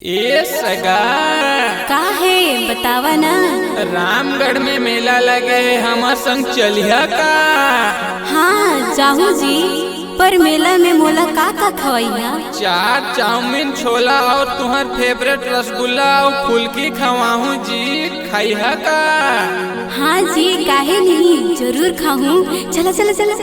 ए सगा का है बतावा ना। रामगढ़ में मेला लगे हमार संग चलिया का। हाँ जाहू जी, पर मेला में मोला का खवाइया। चाट चाउमीन छोला और तुहर फेवरेट रसगुल्ला और फुल्की खवाहू जी, खाइहा का। हाँ जी, काहे नहीं, जरूर खाऊं। चला चला चला।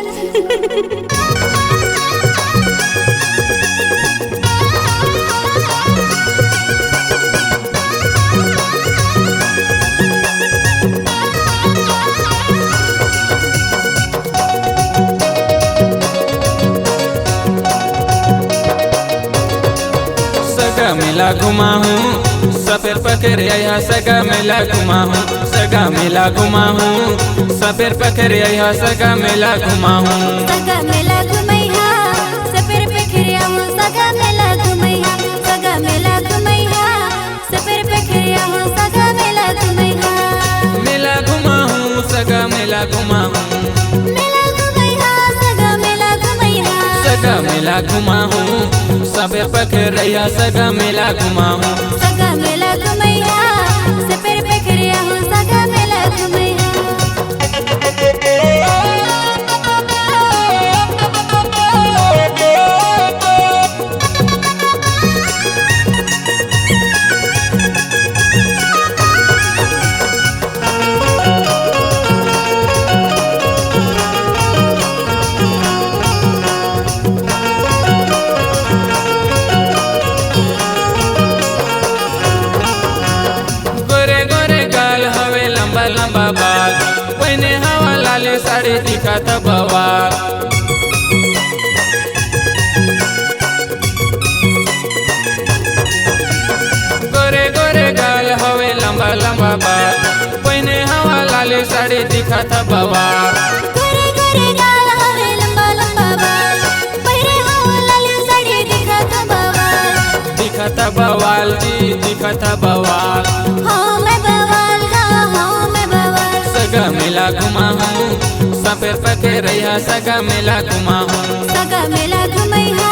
सगा मेला घुमा हूँ सफेर पकड़े आया, सगा मेला घुमा हूँ, सगा मेला घुमा हूँ, सफेर पकड़े आया, सगा मेला घुमा हूँ। सगा मेला घुमैया, सफेर पकड़िया हूँ, सगा मेला घुमैया, सगा मेला घुमैया, सफेर पकड़िया हूँ, सगा मेला घुमैया। मेला घुमा हूँ, सगा मेला घुमा हूँ, मेला घुमैया, सगा मेला घुमैया, सगा मेला घुमा हूँ, सफेर पकड़िया, सगा मेला घुमा हूँ। सगा मेला घुमैया, सफेर पकड़िया हूँ, सगा मेला घुमैया। गोरे गोरे गाल हवे लंबा लंबा बाल, पहने हवा लाले साड़ी दिखत बवाल। गोरे गोरे गाल हवे लंबा लंबा बाल, पहने हवा लाले साड़ी दिखत बवाल। गोरे गोरे गाल हवे लंबा लंबा बाल, पहिरे हवा लाली साड़ी दिखत बवाल। दिखत बवाल जी, दिखत बवाल। हाँ मैं बवाल, हाँ मैं बवाल। सगा मेला घुमा हूँ, सफेर पके रहिया, सगा मेला घुमा हूँ। सगा मेला घुमैया,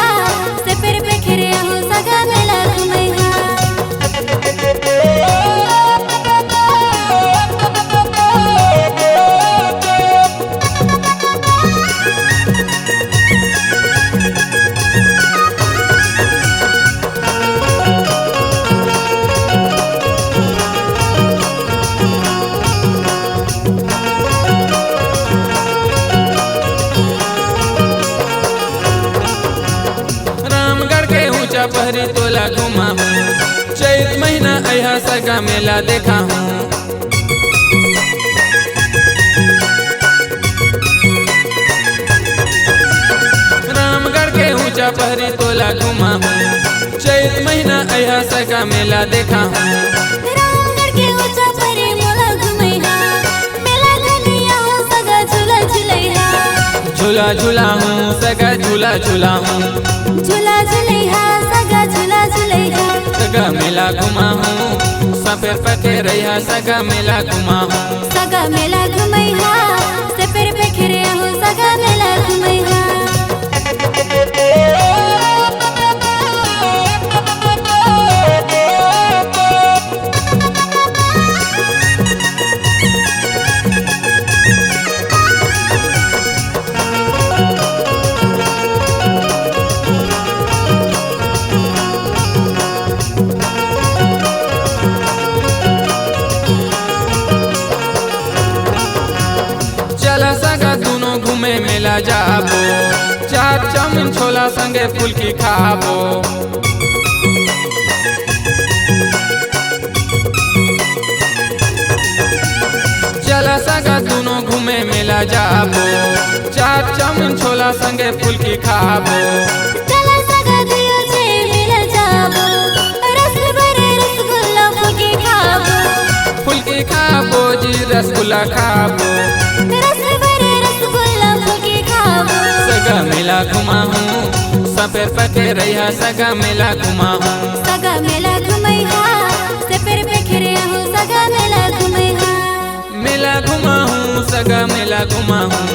सफेर पकड़िया हूँ, सगा मेला घुमैया। रामगढ़ के ऊंचा पहरी तोला घुमा हूँ, चैत महीना अहा सगा मेला देखा हूँ। रामगढ़ के ऊंचा पहरी तोला घुमा हूँ, चैत महीना अहा सगा मेला देखा हूँ। रामगढ़ के ऊंचा परे मोला घुमैया, मेला घनिया हूँ, सगा झूला झूलैया। झूला झूला हूँ, सगा झूला झूला हूँ, झूला झूलैया, सगा झूला झूलैया। सगा मेला घुमा हूँ, सफेर पके रहिया, सगा मेला घुमा हूँ। सगा मेला घुमैया, सफेर पकड़िया हूँ, सगा मेला घुमैया। चला सगा दोनों घूमे मेला जाबो, चाट चाउमीन छोला संगे फुल्की खाबो। चला सगा दोनों घूमे मेला जाबो, चाट चाउमीन छोला संगे फुल्की खाबो। चला सगा दियो छे मेला जाबो, रस भरे रसगुल्ला फुल्की खाबो। फुल्की खाबो जी, रसगुल्ला खाबो। रस भरे रसगुल्ला फुल्की खाबो। सगा मेला घुमा हूँ, सफेर पके रहिया, सगा मेला घुमा हूँ। सगा मेला घुमैया, सफेर पकड़िया हूँ, सगा मेला घुमैया। मेला घुमा हूँ, सगा मेला घुमा हूँ,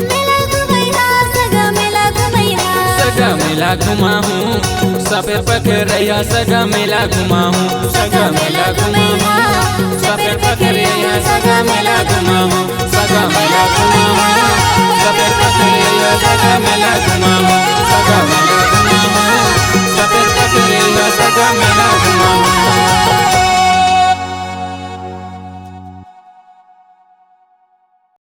मेला घुमैया, सगा मेला घुमैया। सगा मेला घुमा हूँ, सफेर पकड़िया सगा मेला घुमाऊं सगा मेला घुमाऊं सफेर पकड़िया सगा मेला घुमाऊं।